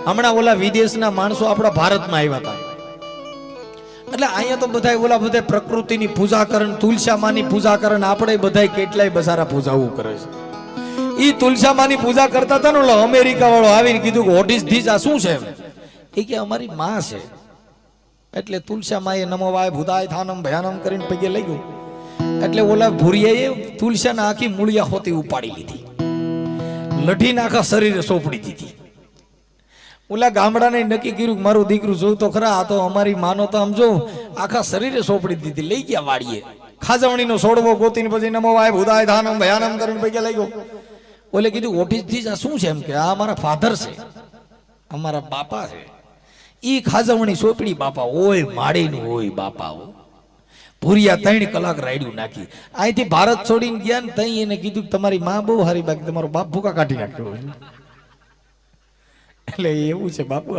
હમણાં ઓલા વિદેશના માણસો આપણા ભારતમાં આવ્યા હતા, એટલે અહીંયા તો બધા પ્રકૃતિની પૂજા કરે, તુલસામાની પૂજા કરે, આપણે બધા કેટલાય બસારા પૂજાવું કરે છે. ઈ તુલસામાની પૂજા કરતા હતા ને, ઓલો અમેરિકા વાળો આવીને કીધું કે વોટ ઇઝ ધીસ, આ શું છે? એ કે અમારી માં છે. એટલે તુલસામાએ નમો વાય ભૂતાય થાનમ ભયાનમ કરીને પગે લઈ ગયું. એટલે ઓલા ભૂરિયાએ તુલસાના આખી મૂળિયા હોતી ઉપાડી લીધી, લઢીને આખા શરીરે સોંપડી દીધી. ઓલા ગામડાને નક્કી કર્યું કે મારું દીકરું જોયું તો ખરા, આ તો અમારી માનો તો આમ જો આખા શરીરે સોંપડી દીધી. લઈ ગયા વાડીએ, ખાજવણીનો છોડવો ગોતીને પછી નમો વાય ભૂતાય થાનમ ભયાનમ કરીને પગે લઈ ગયો. ઓલે કીધું વોટ ઇઝ ધીસ, આ શું છે? એમ કે આ અમારા ફાધર છે, અમારા બાપા છે. ઈ ખાજવણી સોંપડી બાપા ઓય માડીનું હોય બાપા. ભૂરિયા 3 કલાક રાયડ્યું નાખી. અહીંથી ભારત છોડીને ગયા ને તઈ એને કીધું તમારી માં બહુ હારી, બાકી તમારો બાપ ભૂકા કાઢી નાખ્યો. એટલે એવું છે બાપુ,